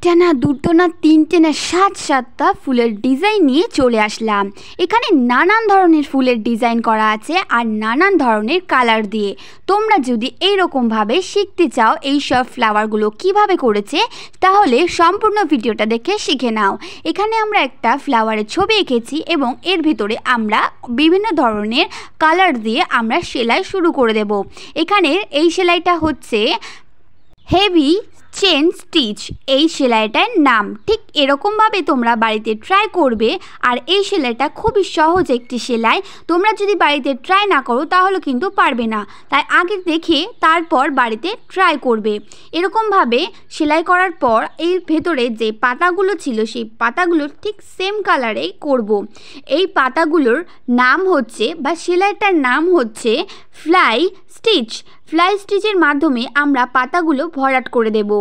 একটা না দুটো না তিনটে না সাতটা ফুলের ডিজাইন নিয়ে চলে আসলাম। এখানে নানান ধরনের ফুলের ডিজাইন করা আছে আর নানান ধরনের কালার দিয়ে। তোমরা যদি এইরকমভাবে শিখতে চাও এই সব ফ্লাওয়ারগুলো কিভাবে করেছে, তাহলে সম্পূর্ণ ভিডিওটা দেখে শিখে নাও। এখানে আমরা একটা ফ্লাওয়ারের ছবি এঁকেছি এবং এর ভিতরে আমরা বিভিন্ন ধরনের কালার দিয়ে আমরা সেলাই শুরু করে দেব। এখানে এই সেলাইটা হচ্ছে হেভি চেন স্টিচ, এই সেলাইটার নাম। ঠিক এরকমভাবে তোমরা বাড়িতে ট্রাই করবে। আর এই সেলাইটা খুবই সহজ একটি সেলাই। তোমরা যদি বাড়িতে ট্রাই না করো তাহলে কিন্তু পারবে না, তাই আগে দেখে তারপর বাড়িতে ট্রাই করবে। এরকমভাবে সেলাই করার পর এর ভেতরে যে পাতাগুলো ছিল সেই পাতাগুলো ঠিক সেম কালারেই করব। এই পাতাগুলোর নাম হচ্ছে বা সেলাইটার নাম হচ্ছে ফ্লাই স্টিচ। ফ্লাই স্টিচের মাধ্যমে আমরা পাতাগুলো ভরাট করে দেব,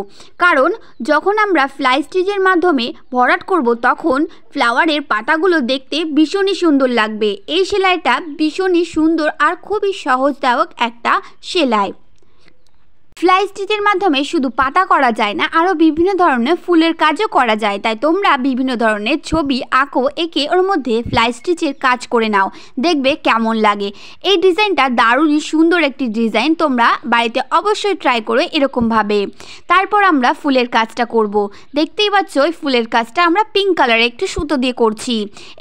কারণ যখন আমরা ফ্লাই স্টিচের মাধ্যমে ভরাট করব তখন ফ্লাওয়ারের পাতাগুলো দেখতে ভীষণই সুন্দর লাগবে। এই সেলাইটা ভীষণই সুন্দর আর খুবই সহজদায়ক একটা সেলাই। ফ্লাই স্টিচের মাধ্যমে শুধু পাতা করা যায় না, আরও বিভিন্ন ধরনের ফুলের কাজও করা যায়। তাই তোমরা বিভিন্ন ধরনের ছবি আঁকো, এঁকে ওর মধ্যে ফ্লাই স্টিচের কাজ করে নাও, দেখবে কেমন লাগে। এই ডিজাইনটা দারুণই সুন্দর একটি ডিজাইন, তোমরা বাড়িতে অবশ্যই ট্রাই করো এরকমভাবে। তারপর আমরা ফুলের কাজটা করব। দেখতেই পাচ্ছ ওই ফুলের কাজটা আমরা পিঙ্ক কালারে একটু সুতো দিয়ে করছি।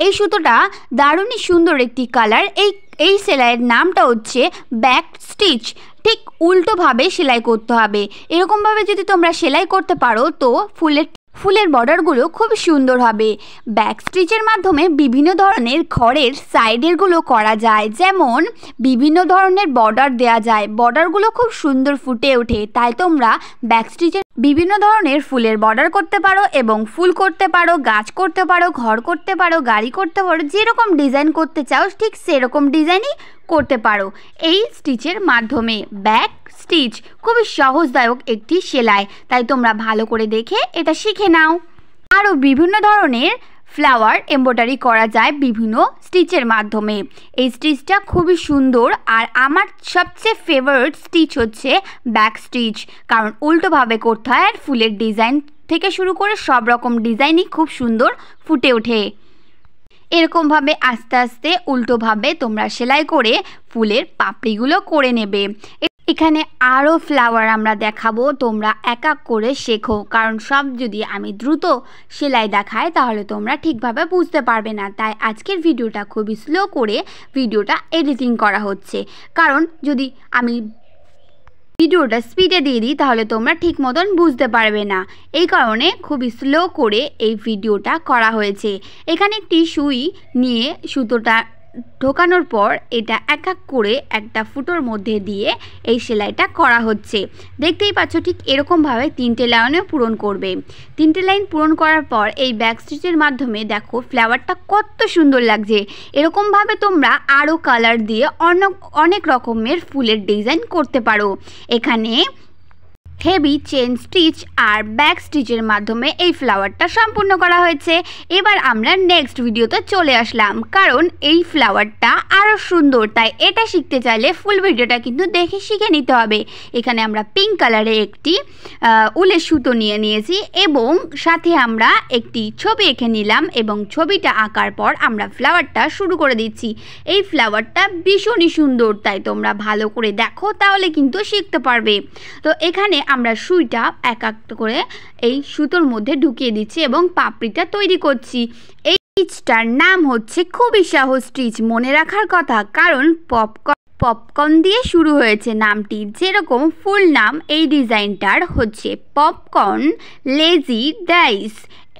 এই সুতোটা দারুণই সুন্দর একটি কালার। এই সেলাইয়ের নামটা হচ্ছে ব্যাক স্টিচ। ঠিক উল্টোভাবে সেলাই করতে হবে। এরকমভাবে যদি তোমরা সেলাই করতে পারো তো ফুলের বর্ডারগুলো খুব সুন্দর হবে। ব্যাক স্টিচের মাধ্যমে বিভিন্ন ধরনের ঘরের সাইডেরগুলো করা যায়, যেমন বিভিন্ন ধরনের বর্ডার দেওয়া যায়, বর্ডারগুলো খুব সুন্দর ফুটে ওঠে। তাই তোমরা ব্যাক স্টিচের বিভিন্ন ধরনের ফুলের বর্ডার করতে পারো এবং ফুল করতে পারো, গাছ করতে পারো, ঘর করতে পারো, গাড়ি করতে পারো, যেরকম ডিজাইন করতে চাও ঠিক সেরকম ডিজাইনই করতে পারো এই স্টিচের মাধ্যমে। ব্যাক স্টিচ খুবই সহজদায়ক একটি সেলাই, তাই তোমরা ভালো করে দেখে এটা শিখে নাও। আরও বিভিন্ন ধরনের ফ্লাওয়ার এমব্রয়ডারি করা যায় বিভিন্ন স্টিচের মাধ্যমে। এই স্টিচটা খুবই সুন্দর আর আমার সবচেয়ে ফেভারিট স্টিচ হচ্ছে ব্যাক স্টিচ, কারণ উল্টোভাবে করতে হয় আর ফুলের ডিজাইন থেকে শুরু করে সব রকম ডিজাইনই খুব সুন্দর ফুটে ওঠে। এরকমভাবে আস্তে আস্তে উল্টোভাবে তোমরা সেলাই করে ফুলের পাপড়িগুলো করে নেবে। এখানে আরও ফ্লাওয়ার আমরা দেখাবো, তোমরা এক এক করে শেখো, কারণ সব যদি আমি দ্রুত সেলাই দেখাই তাহলে তোমরা ঠিকভাবে বুঝতে পারবে না। তাই আজকের ভিডিওটা খুবই স্লো করে ভিডিওটা এডিটিং করা হচ্ছে, কারণ যদি আমি ভিডিওটা স্পিডে দিয়ে দিই তাহলে তোমরা ঠিক মতন বুঝতে পারবে না। এই কারণে খুবই স্লো করে এই ভিডিওটা করা হয়েছে। এখানে একটি সুই নিয়ে সুতোটা ঢোকানোর পর এটা এক এক করে একটা ফুটোর মধ্যে দিয়ে এই সেলাইটা করা হচ্ছে। দেখতেই পাচ্ছ ঠিক এরকমভাবে 3টে লাইনে পূরণ করবে। 3টে লাইন পূরণ করার পর এই ব্যাক স্টিচের মাধ্যমে দেখো ফ্লাওয়ারটা কত সুন্দর লাগছে। এরকমভাবে তোমরা আরও কালার দিয়ে অনেক রকমের ফুলের ডিজাইন করতে পারো। এখানে হেভি চেন স্টিচ আর ব্যাক স্টিচের মাধ্যমে এই ফ্লাওয়ারটা সম্পূর্ণ করা হয়েছে। এবার আমরা নেক্সট ভিডিওতে চলে আসলাম, কারণ এই ফ্লাওয়ারটা আরও সুন্দর, তাই এটা শিখতে চাইলে ফুল ভিডিওটা কিন্তু দেখে শিখে নিতে হবে। এখানে আমরা পিঙ্ক কালারে একটি উলের সুতো নিয়েছি এবং সাথে আমরা একটি ছবি এঁকে নিলাম এবং ছবিটা আঁকার পর আমরা ফ্লাওয়ারটা শুরু করে দিচ্ছি। এই ফ্লাওয়ারটা ভীষণই সুন্দর, তাই তোমরা ভালো করে দেখো তাহলে কিন্তু শিখতে পারবে। তো এখানে আমরা সুইটা এক এক করে এই সুতোর মধ্যে ঢুকিয়ে দিচ্ছি এবং পাপড়িটা তৈরি করছি। এই স্টিচটার নাম হচ্ছে খুবই সহজ স্টিচ, মনে রাখার কথা, কারণ পপকর্ন দিয়ে শুরু হয়েছে নামটি, যেরকম ফুল নাম এই ডিজাইনটার হচ্ছে পপকর্ন লেজি ডাইস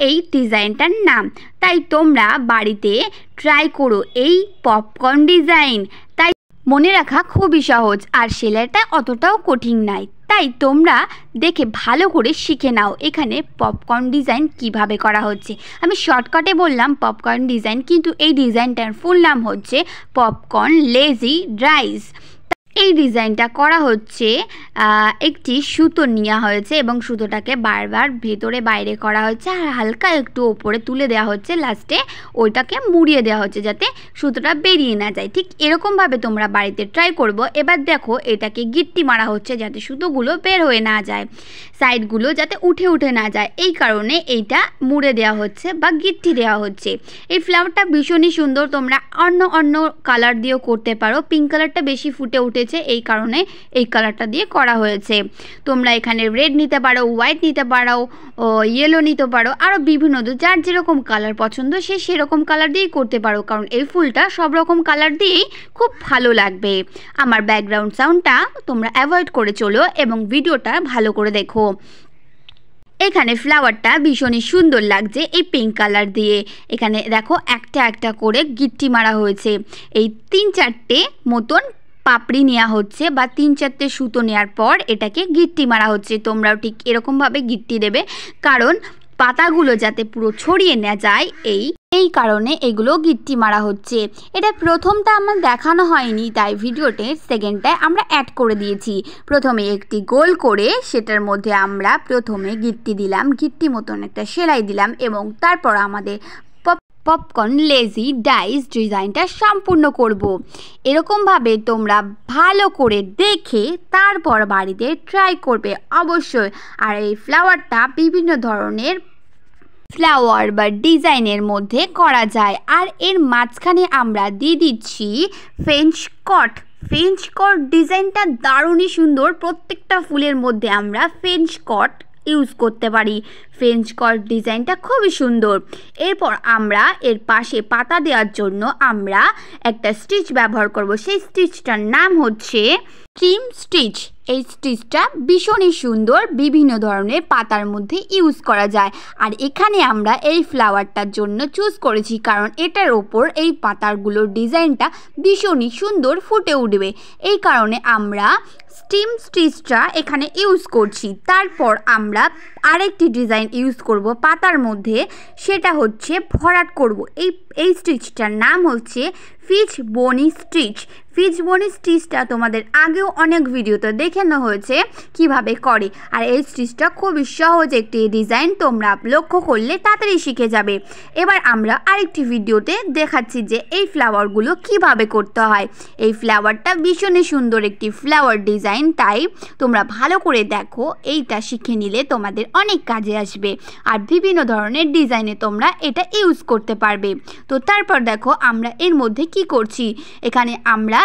এই ডিজাইনটার নাম। তাই তোমরা বাড়িতে ট্রাই করো এই পপকর্ন ডিজাইন, তাই মনে রাখা খুবই সহজ আর সেলাইটা অতটাও কঠিন নাই। তাই তোমরা দেখে ভালো করে শিখে নাও এখানে পপকর্ন ডিজাইন কিভাবে করা হচ্ছে। আমি শর্টকাটে বললাম পপকর্ন ডিজাইন, কিন্তু এই ডিজাইনটার ফুল নাম হচ্ছে পপকর্ন লেজি রাইস। এই ডিজাইনটা করা হচ্ছে একটি সুতো নেওয়া হয়েছে এবং সুতোটাকে বারবার ভেতরে বাইরে করা হচ্ছে আর হালকা একটু ওপরে তুলে দেওয়া হচ্ছে, লাস্টে ওইটাকে মুড়িয়ে দেওয়া হচ্ছে যাতে সুতোটা বেরিয়ে না যায়। ঠিক এরকমভাবে তোমরা বাড়িতে ট্রাই করবো। এবার দেখো এটাকে গিট্টি মারা হচ্ছে যাতে সুতোগুলো বের হয়ে না যায়, সাইডগুলো যাতে উঠে না যায়, এই কারণে এইটা মুড়ে দেওয়া হচ্ছে বা গিট্টি দেওয়া হচ্ছে। এই ফ্লাওয়ারটা ভীষণই সুন্দর, তোমরা অন্য কালার দিয়েও করতে পারো। পিঙ্ক কালারটা বেশি ফুটে উঠেছে এই কারণে এই কালারটা দিয়ে করা হয়েছে। তোমরা এখানে রেড নিতে পারো, হোয়াইট নিতে পারো, ইয়েলো নিতে পারো, আরও বিভিন্ন যার যেরকম কালার পছন্দ সে সেরকম কালার দিয়েই করতে পারো, কারণ এই ফুলটা সব রকম কালার দিয়েই খুব ভালো লাগবে। আমার ব্যাকগ্রাউন্ড সাউন্ডটা তোমরা অ্যাভয়েড করে চলো এবং ভিডিওটা ভালো করে দেখো। এখানে ফ্লাওয়ারটা ভীষণই সুন্দর লাগছে এই পিঙ্ক কালার দিয়ে। এখানে দেখো একটা একটা করে গিট্টি মারা হয়েছে। এই 3-4টে মতন পাপড়ি নেওয়া হচ্ছে বা 3-4টে সুতো নেওয়ার পর এটাকে গিট্টি মারা হচ্ছে। তোমরাও ঠিক এরকমভাবে গিট্টি দেবে, কারণ পাতাগুলো যাতে পুরো ছড়িয়ে না যায় এই কারণে এগুলো গিট্টি মারা হচ্ছে। এটা প্রথমটা আমার দেখানো হয়নি, তাই ভিডিওতে সেকেন্ডটায় আমরা অ্যাড করে দিয়েছি। প্রথমে একটি গোল করে সেটার মধ্যে আমরা প্রথমে গিট্টি দিলাম, গিট্টি মতন একটা সেলাই দিলাম এবং তারপর আমাদের পপকর্ন লেজি ডাইস ডিজাইনটা সম্পূর্ণ করব। এরকমভাবে তোমরা ভালো করে দেখে তারপর বাড়িতে ট্রাই করবে অবশ্যই। আর এই ফ্লাওয়ারটা বিভিন্ন ধরনের ফ্লাওয়ার বা ডিজাইনের মধ্যে করা যায়। আর এর মাঝখানে আমরা দিয়ে দিচ্ছি ফ্রেঞ্চ কট ডিজাইনটা দারুণই সুন্দর। প্রত্যেকটা ফুলের মধ্যে আমরা ফ্রেঞ্চ কট ইউজ করতে পারি। ফ্রেঞ্চ কট ডিজাইনটা খুবই সুন্দর। এরপর আমরা এর পাশে পাতা দেওয়ার জন্য আমরা একটা স্টিচ ব্যবহার করব। সেই স্টিচটার নাম হচ্ছে স্ট্রিম স্টিচ। এই স্টিচটা ভীষণই সুন্দর, বিভিন্ন ধরনের পাতার মধ্যে ইউজ করা যায়। আর এখানে আমরা এই ফ্লাওয়ারটার জন্য চুজ করেছি কারণ এটার ওপর এই পাতারগুলোর ডিজাইনটা ভীষণই সুন্দর ফুটে উঠবে, এই কারণে আমরা স্টিম স্টিচটা এখানে ইউজ করছি। তারপর আমরা আরেকটি ডিজাইন ইউজ করব পাতার মধ্যে, সেটা হচ্ছে ভরাট করব। এই স্টিচটার নাম হচ্ছে ফিচ বনি স্টিচ। ফিচ বনি স্টিচটা তোমাদের আগেও অনেক ভিডিওতে দেখানো হয়েছে কিভাবে করে। আর এই স্টিচটা খুবই সহজ একটি ডিজাইন, তোমরা লক্ষ্য করলে তাড়াতাড়ি শিখে যাবে। এবার আমরা আরেকটি ভিডিওতে দেখাচ্ছি যে এই ফ্লাওয়ারগুলো কিভাবে করতে হয়। এই ফ্লাওয়ারটা ভীষণই সুন্দর একটি ফ্লাওয়ার ডিজাইন, তাই তোমরা ভালো করে দেখো, এইটা শিখে নিলে তোমাদের অনেক কাজে আসবে। আর বিভিন্ন ধরনের ডিজাইনে তোমরা এটা ইউজ করতে পারবে। তো তারপর দেখো আমরা এর মধ্যে কি করছি। এখানে আমরা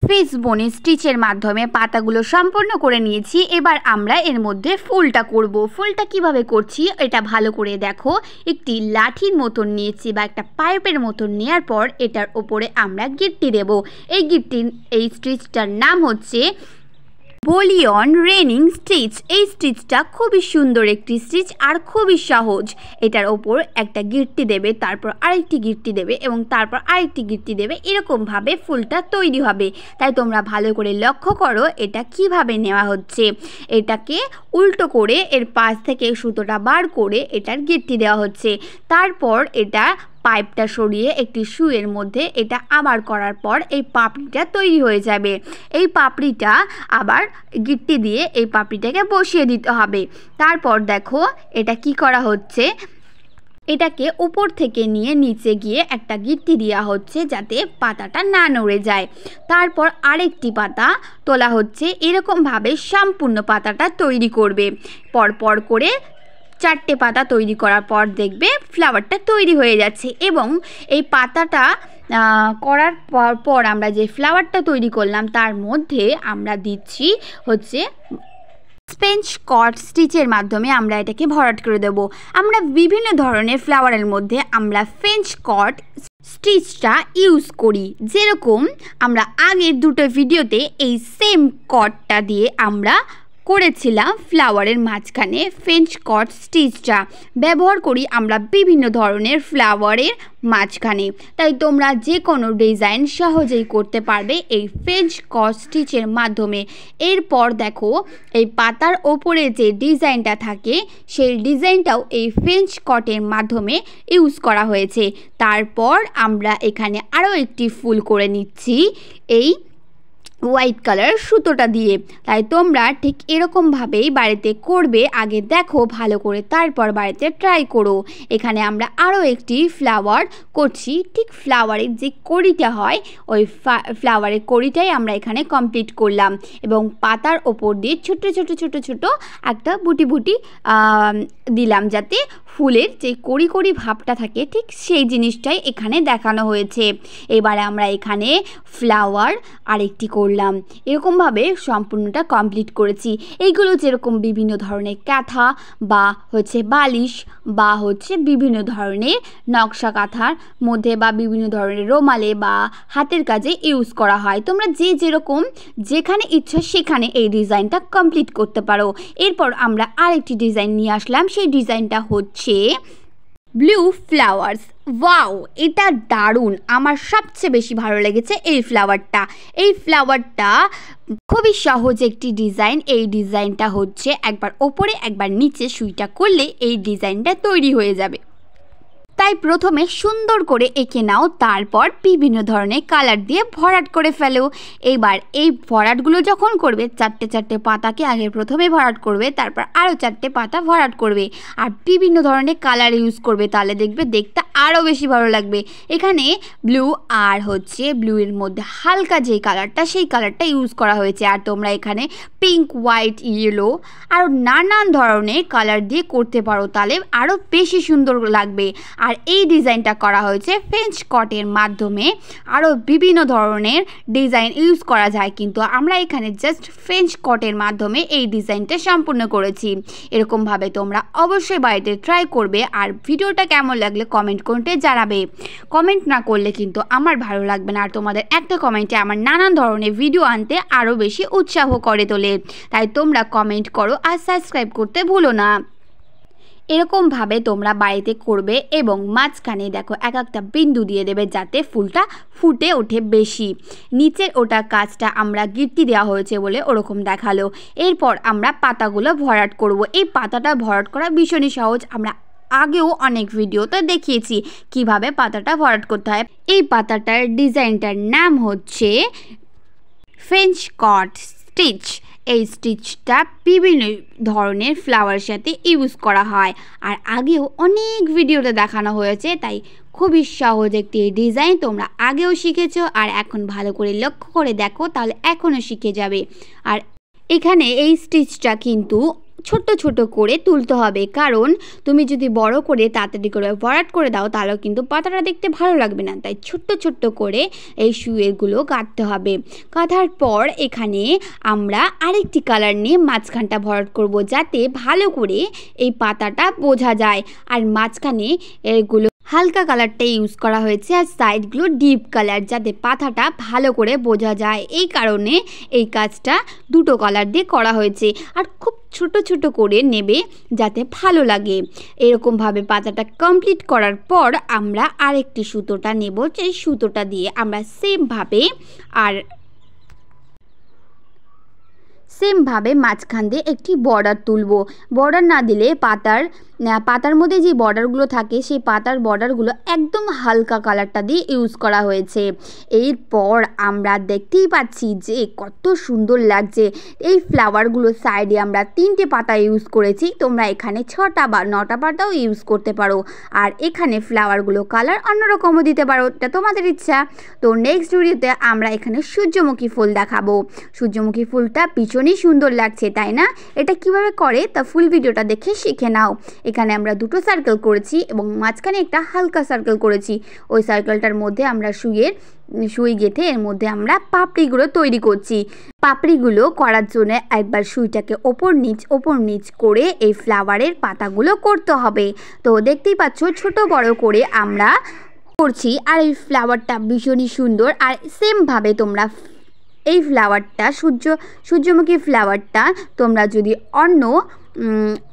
ফিচ বনি স্টিচের মাধ্যমে পাতাগুলো সম্পূর্ণ করে নিয়েছি। এবার আমরা এর মধ্যে ফুলটা করব। ফুলটা কিভাবে করছি এটা ভালো করে দেখো। একটি লাঠির মতন নিয়েছি বা একটা পাইপের মতন নেওয়ার পর এটার ওপরে আমরা গিট্টি দেব। এই স্টিচটার নাম হচ্ছে বলিয়ন রেনিং স্টিচ। এই স্টিচটা খুবই সুন্দর একটি স্টিচ আর খুবই সহজ। এটার ওপর একটা গিট্টি দেবে, তারপর আরেকটি গিট্টি দেবে এবং তারপর আরেকটি গিট্টি দেবে, এরকমভাবে ফুলটা তৈরি হবে। তাই তোমরা ভালো করে লক্ষ্য করো এটা কিভাবে নেওয়া হচ্ছে। এটাকে উল্টো করে এর পাশ থেকে সুতোটা বার করে এটার গিট্টি দেওয়া হচ্ছে। তারপর এটা পাইপটা সরিয়ে একটি সুইয়ের মধ্যে এটা আবার করার পর এই পাপড়িটা তৈরি হয়ে যাবে। এই পাপড়িটা আবার গিট্টি দিয়ে এই পাপড়িটাকে বসিয়ে দিতে হবে। তারপর দেখো এটা কি করা হচ্ছে, এটাকে উপর থেকে নিয়ে নিচে গিয়ে একটা গিট্টি দেওয়া হচ্ছে যাতে পাতাটা না নড়ে যায়। তারপর আরেকটি পাতা তোলা হচ্ছে। এরকমভাবে সম্পূর্ণ পাতাটা তৈরি করবে। পরপর করে 4টে পাতা তৈরি করার পর দেখবে ফ্লাওয়ারটা তৈরি হয়ে যাচ্ছে। এবং এই পাতাটা করার পর আমরা যে ফ্লাওয়ারটা তৈরি করলাম তার মধ্যে আমরা দিচ্ছি হচ্ছে ফ্রেঞ্চ কট স্টিচের মাধ্যমে আমরা এটাকে ভরাট করে দেব। আমরা বিভিন্ন ধরনের ফ্লাওয়ারের মধ্যে আমরা ফ্রেঞ্চ কট স্টিচটা ইউজ করি। যেরকম আমরা আগের দুটো ভিডিওতে এই সেম কটটা দিয়ে আমরা করেছিলাম ফ্লাওয়ারের মাঝখানে ফ্রেঞ্চ কট স্টিচটা ব্যবহার করি আমরা বিভিন্ন ধরনের ফ্লাওয়ারের মাঝখানে। তাই তোমরা যে কোনো ডিজাইন সহজেই করতে পারবে এই ফ্রেঞ্চ কট স্টিচের মাধ্যমে। এরপর দেখো এই পাতার ওপরে যে ডিজাইনটা থাকে সেই ডিজাইনটাও এই ফ্রেঞ্চ কটের মাধ্যমে ইউজ করা হয়েছে। তারপর আমরা এখানে আরও একটি ফুল করে নিচ্ছি। এই হোয়াইট কালার সুতোটা দিয়ে। তাই তোমরা ঠিক এরকমভাবেই বাড়িতে করবে, আগে দেখো ভালো করে, তারপর বাড়িতে ট্রাই করো। এখানে আমরা আরও একটি ফ্লাওয়ার করছি, ঠিক ফ্লাওয়ারের যে কড়িটা হয় ওই ফ্লাওয়ারের কড়িটাই আমরা এখানে কমপ্লিট করলাম, এবং পাতার ওপর দিয়ে ছোট ছোট ছোট ছোট একটা বুটি বুটি দিলাম, যাতে ফুলের যে কড়ি কড়ি ভাবটা থাকে ঠিক সেই জিনিসটাই এখানে দেখানো হয়েছে। এবারে আমরা এখানে ফ্লাওয়ার আরেকটি করলাম, এরকমভাবে সম্পূর্ণটা কমপ্লিট করেছি। এইগুলো যেরকম বিভিন্ন ধরনের কাঁথা বা হচ্ছে বালিশ বা হচ্ছে বিভিন্ন ধরনের নকশা কাঁথার মধ্যে বা বিভিন্ন ধরনের রোমালে বা হাতের কাজে ইউজ করা হয়। তোমরা যে যেরকম যেখানে ইচ্ছা সেখানে এই ডিজাইনটা কমপ্লিট করতে পারো। এরপর আমরা আরেকটি ডিজাইন নিয়ে আসলাম, সেই ডিজাইনটা হচ্ছে ব্লু ফ্লাওয়ার্স। ওয়াও, এটা দারুণ, আমার সবচেয়ে বেশি ভালো লেগেছে এই ফ্লাওয়ারটা খুবই সহজ একটি ডিজাইন। এই ডিজাইনটা হচ্ছে একবার ওপরে একবার নিচে সুইটা করলে এই ডিজাইনটা তৈরি হয়ে যাবে। তাই প্রথমে সুন্দর করে এঁকে নাও, তারপর বিভিন্ন ধরনের কালার দিয়ে ভরাট করে ফেলো। এবার এই ভরাটগুলো যখন করবে, চারটে চারটে পাতাকে আগে প্রথমে ভরাট করবে, তারপর আরও চারটে পাতা ভরাট করবে, আর বিভিন্ন ধরনের কালার ইউজ করবে, তাহলে দেখবে দেখতে আরও বেশি ভালো লাগবে। এখানে ব্লু আর হচ্ছে ব্লুয়ের মধ্যে হালকা যেই কালারটা, সেই কালারটা ইউজ করা হয়েছে। আর তোমরা এখানে পিঙ্ক, হোয়াইট, ইয়েলো আরও নানান ধরনের কালার দিয়ে করতে পারো, তাহলে আরও বেশি সুন্দর লাগবে। আর এই ডিজাইনটা করা হয়েছে ফ্রেঞ্চ কটের মাধ্যমে। আরও বিভিন্ন ধরনের ডিজাইন ইউজ করা যায়, কিন্তু আমরা এখানে জাস্ট ফ্রেঞ্চ কটের মাধ্যমে এই ডিজাইনটা সম্পূর্ণ করেছি। এরকমভাবে তোমরা অবশ্যই বাড়িতে ট্রাই করবে। আর ভিডিওটা কেমন লাগলে কমেন্ট করতে জানাবে। কমেন্ট না করলে কিন্তু আমার ভালো লাগবে না, আর তোমাদের একটা কমেন্টে আমার নানান ধরনের ভিডিও আনতে আরও বেশি উৎসাহ করে তোলে। তাই তোমরা কমেন্ট করো আর সাবস্ক্রাইব করতে ভুলো না। এরকমভাবে তোমরা বাড়িতে করবে এবং মাঝখানে দেখো এক একটা বিন্দু দিয়ে দেবে, যাতে ফুলটা ফুটে ওঠে বেশি। নিচের ওটা কাজটা আমরা গিট্টি দেওয়া হয়েছে বলে ওরকম দেখালো। এরপর আমরা পাতাগুলো ভরাট করব। এই পাতাটা ভরাট করা ভীষণই সহজ, আমরা আগেও অনেক ভিডিওতে দেখিয়েছি কিভাবে পাতাটা ভরাট করতে হয়। এই পাতাটার ডিজাইনটার নাম হচ্ছে ফ্রেঞ্চ কট স্টিচ। এই স্টিচটা বিভিন্ন ধরনের ফ্লাওয়ারের সাথে ইউজ করা হয়, আর আগেও অনেক ভিডিওতে দেখানো হয়েছে। তাই খুবই সহজ একটি ডিজাইন, তোমরা আগেও শিখেছো, আর এখন ভালো করে লক্ষ্য করে দেখো, তাহলে এখনও শিখে যাবে। আর এখানে এই স্টিচটা কিন্তু ছোট ছোট করে তুলতে হবে, কারণ তুমি যদি বড় করে তাড়াতাড়ি করে ভরাট করে দাও তাহলে কিন্তু পাতাটা দেখতে ভালো লাগবে না। তাই ছোট্ট ছোট্ট করে এই শুয়েগুলো কাটতে হবে। কাটার পর এখানে আমরা আরেকটি কালার নিয়ে মাঝখানটা ভরাট করব, যাতে ভালো করে এই পাতাটা বোঝা যায়। আর মাঝখানে এগুলো হালকা কালারটা ইউজ করা হয়েছে, আর সাইডগুলো ডিপ কালার, যাতে পাতাটা ভালো করে বোঝা যায়। এই কারণে এই কাজটা দুটো কালার দিয়ে করা হয়েছে। আর খুব ছোট ছোট করে নেবে যাতে ভালো লাগে। এরকমভাবে পাতাটা কমপ্লিট করার পর আমরা আরেকটি সুতোটা নেব, সেই সুতোটা দিয়ে আমরা সেমভাবে মাঝখান দিয়ে একটি বর্ডার তুলব। বর্ডার না দিলে পাতার মধ্যে যে বর্ডারগুলো থাকে সেই পাতার বর্ডারগুলো একদম হালকা কালারটা দিয়ে ইউজ করা হয়েছে। এরপর আমরা দেখতেই পাচ্ছি যে কত সুন্দর লাগছে। এই ফ্লাওয়ারগুলো সাইডে আমরা 3টে পাতা ইউজ করেছি, তোমরা এখানে 6টা বা 9টা পাতাও ইউজ করতে পারো। আর এখানে ফ্লাওয়ারগুলো কালার অন্যরকমও দিতে পারো, এটা তোমাদের ইচ্ছা। তো নেক্সট ভিডিওতে আমরা এখানে সূর্যমুখী ফুল দেখাবো। সূর্যমুখী ফুলটা ভীষণই সুন্দর লাগছে, তাই না? এটা কিভাবে করে তা ফুল ভিডিওটা দেখে শিখে নাও। এখানে আমরা 2টো সার্কেল করেছি এবং মাঝখানে একটা হালকা সার্কেল করেছি। ওই সার্কেলটার মধ্যে আমরা সুই গেঁথে এর মধ্যে আমরা পাপড়িগুলো তৈরি করছি। পাপড়িগুলো করার জন্য একবার সুইটাকে ওপর নিচ করে এই ফ্লাওয়ারের পাতাগুলো করতে হবে। তো দেখতেই পাচ্ছ ছোট বড় করে আমরা করছি। আর এই ফ্লাওয়ারটা ভীষণই সুন্দর। আর সেমভাবে তোমরা এই ফ্লাওয়ারটা সূর্যমুখী ফ্লাওয়ারটা তোমরা যদি অন্য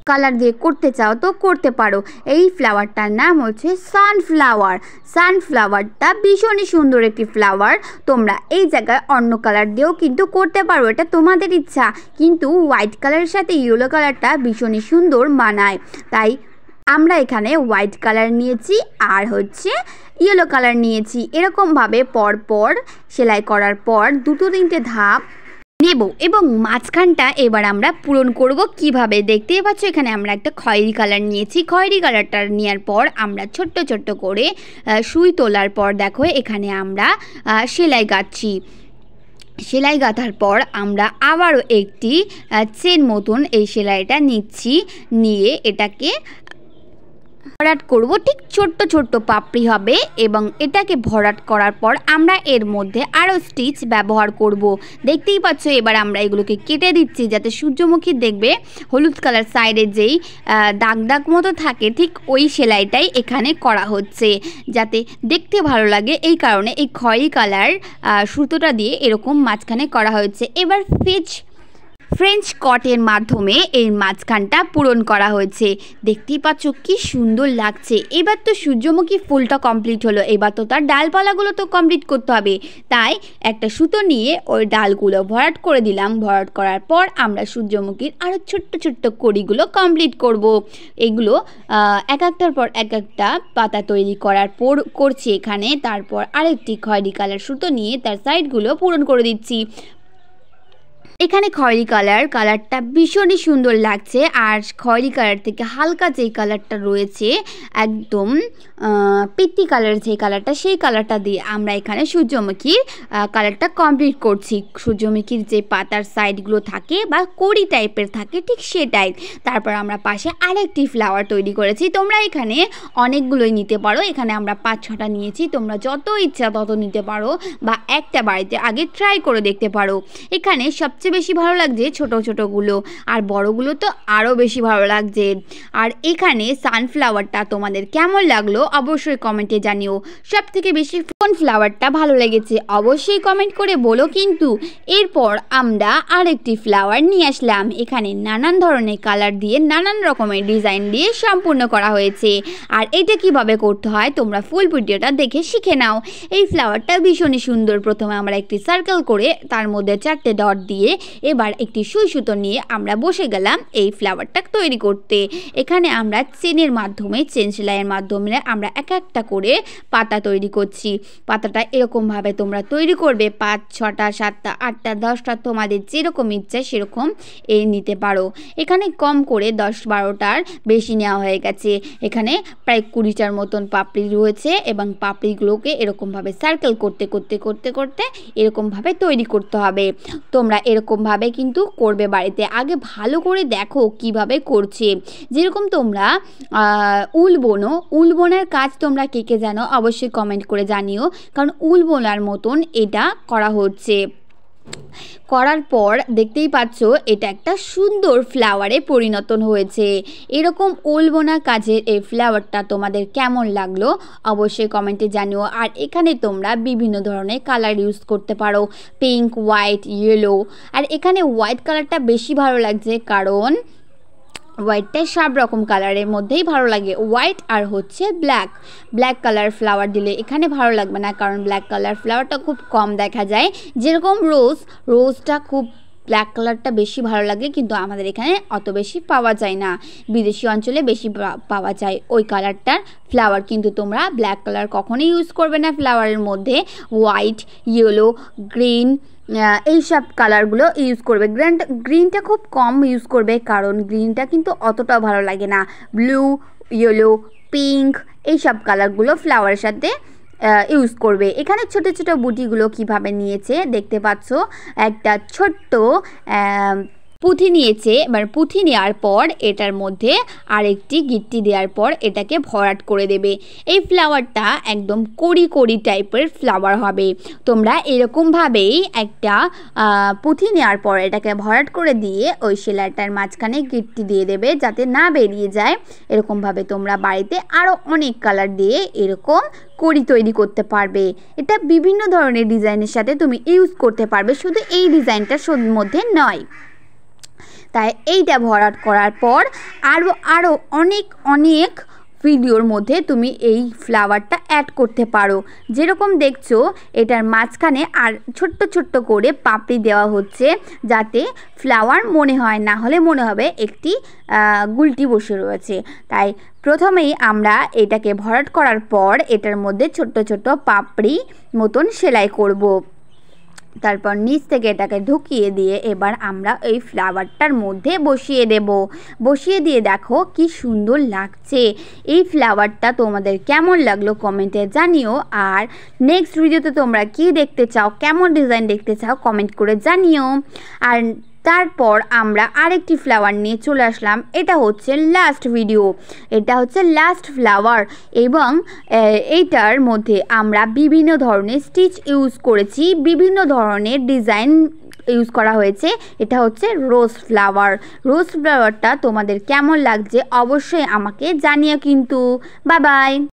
কালার দিয়ে করতে চাও তো করতে পারো। এই ফ্লাওয়ারটার নাম হচ্ছে সানফ্লাওয়ারটা ভীষণই সুন্দর একটি ফ্লাওয়ার। তোমরা এই জায়গায় অন্য কালার দিয়েও কিন্তু করতে পারো, এটা তোমাদের ইচ্ছা। কিন্তু হোয়াইট কালারের সাথে ইয়েলো কালারটা ভীষণই সুন্দর মানায়। তাই আমরা এখানে হোয়াইট কালার নিয়েছি আর হচ্ছে ইয়েলো কালার নিয়েছি। এরকমভাবে পরপর সেলাই করার পর 2-3টে ধাপ নেব এবং মাঝখানটা এবার আমরা পূরণ করব কিভাবে। দেখতেই পাচ্ছ এখানে আমরা একটা খয়েরি কালার নিয়েছি। খয়েরি কালারটা নেওয়ার পর আমরা ছোট্ট ছোট্ট করে সুই তোলার পর দেখো এখানে আমরা সেলাই গাঁথছি। সেলাই গাঁথার পর আমরা আবারও একটি চেন মতন এই সেলাইটা নিচ্ছি, নিয়ে এটাকে ভরাট করব। ঠিক ছোট্ট ছোট্ট পাপড়ি হবে এবং এটাকে ভরাট করার পর আমরা এর মধ্যে আরও স্টিচ ব্যবহার করব। দেখতেই পাচ্ছ এবার আমরা এগুলোকে কেটে দিচ্ছি যাতে সূর্যমুখী দেখবে হলুদ কালার সাইডে যেই দাগ দাগ মতো থাকে ঠিক ওই সেলাইটাই এখানে করা হচ্ছে যাতে দেখতে ভালো লাগে। এই কারণে এই খয়েরি কালার সুতোটা দিয়ে এরকম মাঝখানে করা হয়েছে। এবার ফ্রেঞ্চ কটের মাধ্যমে এই মাঝখানটা পূরণ করা হয়েছে। দেখতেই পাচ্ছ কি সুন্দর লাগছে। এবার তো সূর্যমুখী ফুলটা কমপ্লিট হলো, এবার তো তার ডালপালাগুলো তো কমপ্লিট করতে হবে। তাই একটা সুতো নিয়ে ওই ডালগুলো ভরাট করে দিলাম। ভরাট করার পর আমরা সূর্যমুখীর আরও ছোট্ট ছোট্ট কড়িগুলো কমপ্লিট করব। এগুলো এক একটার পর এক একটা পাতা তৈরি করার পর করছি এখানে। তারপর আরেকটি খয়েরি কালার সুতো নিয়ে তার সাইডগুলো পূরণ করে দিচ্ছি। এখানে খয়েরি কালারটা ভীষণই সুন্দর লাগছে। আর খয়েরি কালার থেকে হালকা যেই কালারটা রয়েছে একদম পিত্তি কালার যে কালারটা, সেই কালারটা দিয়ে আমরা এখানে সূর্যমুখীর কালারটা কমপ্লিট করছি। সূর্যমুখীর যে পাতার সাইডগুলো থাকে বা কড়ি টাইপের থাকে ঠিক সেটাই। তারপর আমরা পাশে আরেকটি ফ্লাওয়ার তৈরি করেছি। তোমরা এখানে অনেকগুলোই নিতে পারো, এখানে আমরা 5-6টা নিয়েছি। তোমরা যত ইচ্ছা তত নিতে পারো বা একটা বাড়িতে আগে ট্রাই করে দেখতে পারো। এখানে সবচেয়ে বেশি ভালো লাগছে ছোট ছোটগুলো, আর বড়গুলো তো আরও বেশি ভালো লাগছে। আর এখানে সানফ্লাওয়ারটা তোমাদের কেমন লাগলো অবশ্যই কমেন্টে জানিও। সব থেকে বেশি কোন ফ্লাওয়ারটা ভালো লেগেছে অবশ্যই কমেন্ট করে বলো। কিন্তু এরপর আমরা আরেকটি ফ্লাওয়ার নিয়ে আসলাম। এখানে নানান ধরনের কালার দিয়ে নানান রকমের ডিজাইন দিয়ে সম্পূর্ণ করা হয়েছে। আর এটা কিভাবে করতে হয় তোমরা ফুল ভিডিওটা দেখে শিখে নাও। এই ফ্লাওয়ারটা ভীষণই সুন্দর। প্রথমে আমরা একটি সার্কেল করে তার মধ্যে 4টে ডট দিয়ে এবার একটি সুই সুতো নিয়ে আমরা বসে গেলাম এই ফ্লাওয়ারটা তৈরি করতে। এখানে আমরা চেনের মাধ্যমে চেন সেলাইয়ের মাধ্যমে আমরা এক একটা করে পাতা তৈরি করছি। পাতাটা এরকমভাবে তোমরা তৈরি করবে 5, 6টা, 7টা, 8টা, 10টা তোমাদের যেরকম ইচ্ছা সেরকম নিতে পারো। এখানে কম করে 10-12টার বেশি নেওয়া হয়ে গেছে। এখানে প্রায় 20টার মতন পাপড়ি রয়েছে এবং পাপড়িগুলোকে এরকমভাবে সার্কেল করতে করতে করতে করতে এরকমভাবে তৈরি করতে হবে। তোমরা এরকমভাবে কিন্তু করবে বাড়িতে। আগে ভালো করে দেখো কিভাবে করছে। যেরকম তোমরা উল বোনার কাজ তোমরা কে কে জানো অবশ্যই কমেন্ট করে জানিও, কারণ উল বোনার মতন এটা করা হচ্ছে। করার পর দেখতেই পাচ্ছ এটা একটা সুন্দর ফ্লাওয়ারে পরিণত হয়েছে। এরকম উল বোনা কাজের এই ফ্লাওয়ারটা তোমাদের কেমন লাগলো অবশ্যই কমেন্টে জানিও। আর এখানে তোমরা বিভিন্ন ধরনের কালার ইউজ করতে পারো, পিঙ্ক, হোয়াইট, ইয়েলো। আর এখানে হোয়াইট কালারটা বেশি ভালো লাগছে কারণ হোয়াইটটা সব রকম কালারের মধ্যেই ভালো লাগে। হোয়াইট আর হচ্ছে ব্ল্যাক কালার ফ্লাওয়ার দিলে এখানে ভালো লাগবে না, কারণ ব্ল্যাক কালার ফ্লাওয়ারটা খুব কম দেখা যায়। যেরকম রোজটা খুব ব্ল্যাক কালারটা বেশি ভালো লাগে, কিন্তু আমাদের এখানে অত বেশি পাওয়া যায় না। বিদেশি অঞ্চলে বেশি পাওয়া যায় ওই কালারটার ফ্লাওয়ার। কিন্তু তোমরা ব্ল্যাক কালার কখনোই ইউজ করবে না ফ্লাওয়ারের মধ্যে। হোয়াইট, ইয়েলো, গ্রিন এইসব কালারগুলো ইউজ করবে। গ্রিনটা খুব কম ইউজ করবে, কারণ গ্রিনটা কিন্তু অতটা ভালো লাগে না। ব্লু, ইয়েলো, পিঙ্ক এইসব কালারগুলো ফ্লাওয়ারের সাথে ইউজ করবে। এখানে ছোট ছোট বুটিগুলো কিভাবে নিয়েছে দেখতে পাচ্ছ। একটা ছোট্ট পুঁথি নিয়েছে। এবার পুঁথি নেওয়ার পর এটার মধ্যে আরেকটি গিট্টি দেওয়ার পর এটাকে ভরাট করে দেবে। এই ফ্লাওয়ারটা একদম কড়ি টাইপের ফ্লাওয়ার হবে। তোমরা এরকমভাবেই একটা পুঁথি নেওয়ার পর এটাকে ভরাট করে দিয়ে ওই সেলাইটার মাঝখানে গিট্টি দিয়ে দেবে যাতে না বেরিয়ে যায়। এরকমভাবে তোমরা বাড়িতে আরও অনেক কালার দিয়ে এরকম কড়ি তৈরি করতে পারবে। এটা বিভিন্ন ধরনের ডিজাইনের সাথে তুমি ইউজ করতে পারবে, শুধু এই ডিজাইনটার মধ্যে নয়। তাই এইটা ভরাট করার পর আরও অনেক ভিডিওর মধ্যে তুমি এই ফ্লাওয়ারটা অ্যাড করতে পারো। যেরকম দেখছো এটার মাঝখানে আর ছোট্ট ছোট্ট করে পাপড়ি দেওয়া হচ্ছে, যাতে ফ্লাওয়ার মনে হয়, না হলে মনে হবে একটি গুলটি বসে রয়েছে। তাই প্রথমেই আমরা এটাকে ভরাট করার পর এটার মধ্যে ছোট্ট ছোট্ট পাপড়ি মতন সেলাই করব। তারপর নিচ থেকে এটাকে ঢুকিয়ে দিয়ে এবার আমরা এই ফ্লাওয়ারটার মধ্যে বসিয়ে দিয়ে দেখো কি সুন্দর লাগছে। এই ফ্লাওয়ারটা তোমাদের কেমন লাগলো কমেন্টে জানিও। আর নেক্সট ভিডিওতে তোমরা কি দেখতে চাও, কেমন ডিজাইন দেখতে চাও কমেন্ট করে জানিও। আর তারপর আমরা আরেকটি ফ্লাওয়ার নিয়ে চলে আসলাম। এটা হচ্ছে লাস্ট ভিডিও, এটা হচ্ছে লাস্ট ফ্লাওয়ার এবং এইটার মধ্যে আমরা বিভিন্ন ধরনের স্টিচ ইউজ করেছি, বিভিন্ন ধরনের ডিজাইন ইউজ করা হয়েছে। এটা হচ্ছে রোজ ফ্লাওয়ারটা তোমাদের কেমন লাগছে অবশ্যই আমাকে জানিও কিন্তু। Bye bye.